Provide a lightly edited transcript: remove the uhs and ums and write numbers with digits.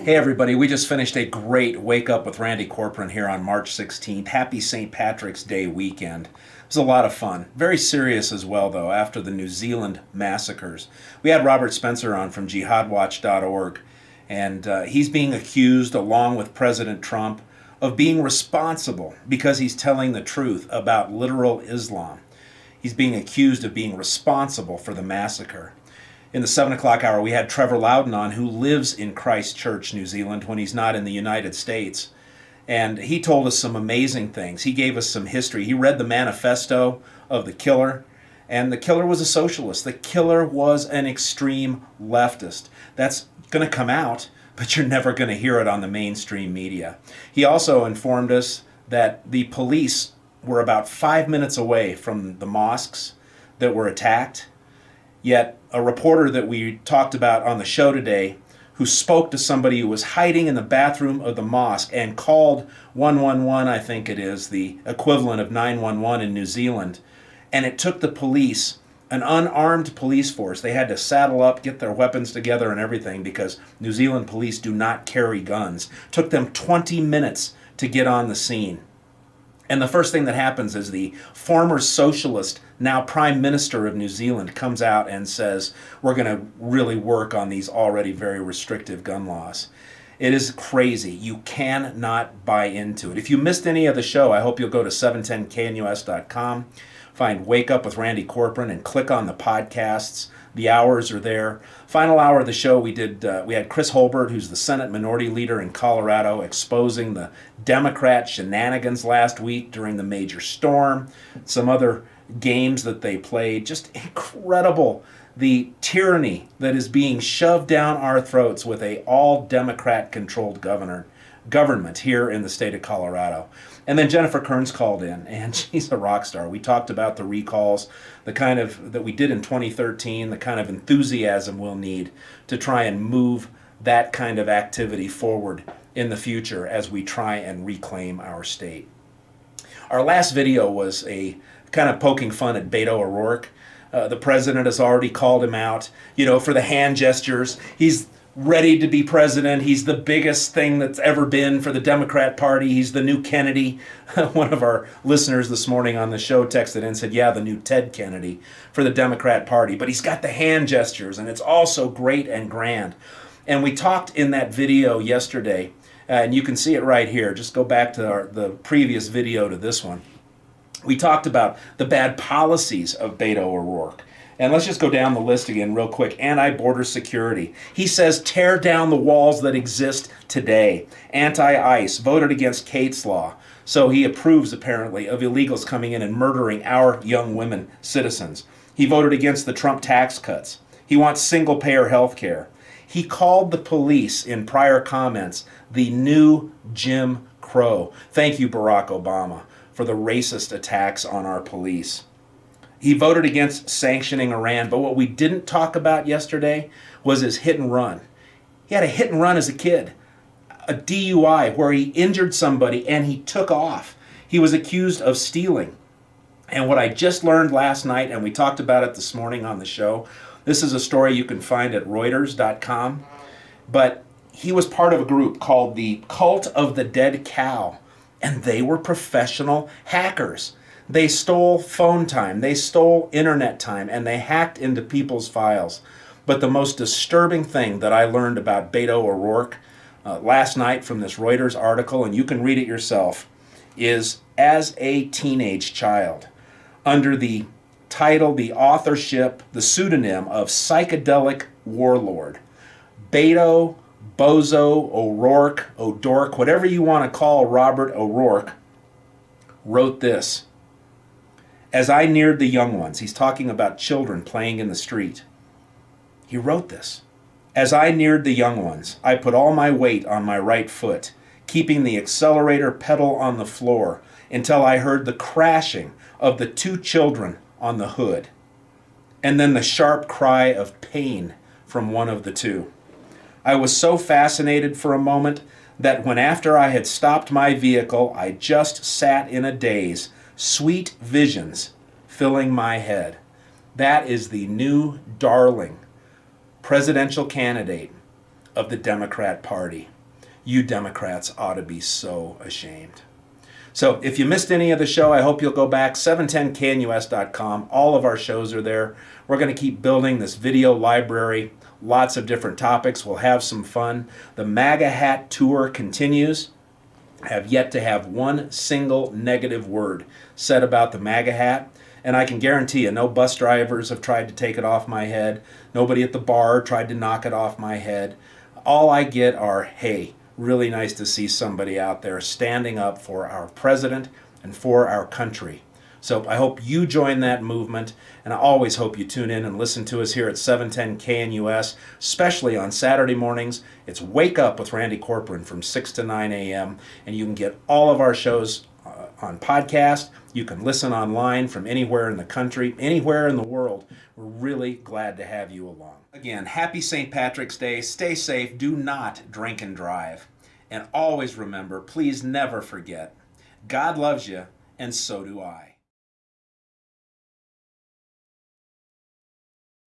Hey everybody, we just finished a great Wake Up with Randy Corporon here on March 16th. Happy St. Patrick's Day weekend. It was a lot of fun. Very serious as well, though, after the New Zealand massacres. We had Robert Spencer on from jihadwatch.org, and he's being accused, along with President Trump, of being responsible because he's telling the truth about literal Islam. He's being accused of being responsible for the massacre. In the 7 o'clock hour, we had Trevor Loudon on, who lives in Christchurch, New Zealand, when he's not in the United States. And he told us some amazing things. He gave us some history. He read the manifesto of the killer, and the killer was a socialist. The killer was an extreme leftist. That's going to come out, but you're never going to hear it on the mainstream media. He also informed us that the police were about 5 minutes away from the mosques that were attacked. Yet a reporter that we talked about on the show today, who spoke to somebody who was hiding in the bathroom of the mosque and called 111, I think it is, the equivalent of 911 in New Zealand, and it took the police, an unarmed police force, they had to saddle up, get their weapons together and everything, because New Zealand police do not carry guns. It took them 20 minutes to get on the scene. And the first thing that happens is the former socialist, now Prime Minister of New Zealand, comes out and says, we're going to really work on these already very restrictive gun laws. It is crazy. You cannot buy into it. If you missed any of the show, I hope you'll go to 710knus.com, find Wake Up with Randy Corporon, and click on the podcasts. The hours are there. Final hour of the show, we had Chris Holbert, who's the Senate Minority Leader in Colorado, exposing the Democrat shenanigans last week during the major storm, some other games that they played. Just incredible, the tyranny that is being shoved down our throats with a all-Democrat-controlled government here in the state of Colorado. And then Jennifer Kearns called in, and she's a rock star. We talked about the recalls, the kind of that we did in 2013, the kind of enthusiasm we'll need to try and move that kind of activity forward in the future as we try and reclaim our state. Our last video was a kind of poking fun at Beto O'Rourke. The president has already called him out, for the hand gestures. He's ready to be president. He's the biggest thing that's ever been for the Democrat Party. He's the new Kennedy. One of our listeners this morning on the show texted in and said, yeah, the new Ted Kennedy for the Democrat Party. But he's got the hand gestures, and it's all so great and grand. And we talked in that video yesterday, and you can see it right here. Just go back to the previous video to this one. We talked about the bad policies of Beto O'Rourke. And let's just go down the list again real quick. Anti-border security. He says tear down the walls that exist today. Anti-ICE, voted against Kate's Law. So he approves, apparently, of illegals coming in and murdering our young women citizens. He voted against the Trump tax cuts. He wants single-payer health care. He called the police in prior comments the new Jim Crow. Thank you, Barack Obama, for the racist attacks on our police. He voted against sanctioning Iran, but what we didn't talk about yesterday was his hit and run. He had a hit and run as a kid, a DUI where he injured somebody and he took off. He was accused of stealing. And what I just learned last night, and we talked about it this morning on the show, this is a story you can find at Reuters.com, but he was part of a group called the Cult of the Dead Cow, and they were professional hackers. They stole phone time, they stole internet time, and they hacked into people's files. But the most disturbing thing that I learned about Beto O'Rourke last night from this Reuters article, and you can read it yourself, is as a teenage child, under the title, the authorship, the pseudonym of Psychedelic Warlord, Beto Bozo O'Rourke, whatever you want to call Robert O'Rourke, wrote this. As I neared the young ones, he's talking about children playing in the street. He wrote this. As I neared the young ones, I put all my weight on my right foot, keeping the accelerator pedal on the floor until I heard the crashing of the two children on the hood, and then the sharp cry of pain from one of the two. I was so fascinated for a moment that when after I had stopped my vehicle, I just sat in a daze, sweet visions filling my head. That is the new darling presidential candidate of the Democrat Party. You Democrats ought to be so ashamed. So if you missed any of the show, I hope you'll go back, 710knus.com. All of our shows are there. We're going to keep building this video library, lots of different topics. We'll have some fun. The MAGA Hat Tour continues. I have yet to have one single negative word said about the MAGA hat. And I can guarantee you, no bus drivers have tried to take it off my head. Nobody at the bar tried to knock it off my head. All I get are, hey, really nice to see somebody out there standing up for our president and for our country. So I hope you join that movement, and I always hope you tune in and listen to us here at 710 KNUS, especially on Saturday mornings. It's Wake Up with Randy Corporon from 6 to 9 a.m., and you can get all of our shows on podcast. You can listen online from anywhere in the country, anywhere in the world. We're really glad to have you along. Again, happy St. Patrick's Day. Stay safe. Do not drink and drive. And always remember, please never forget, God loves you, and so do I.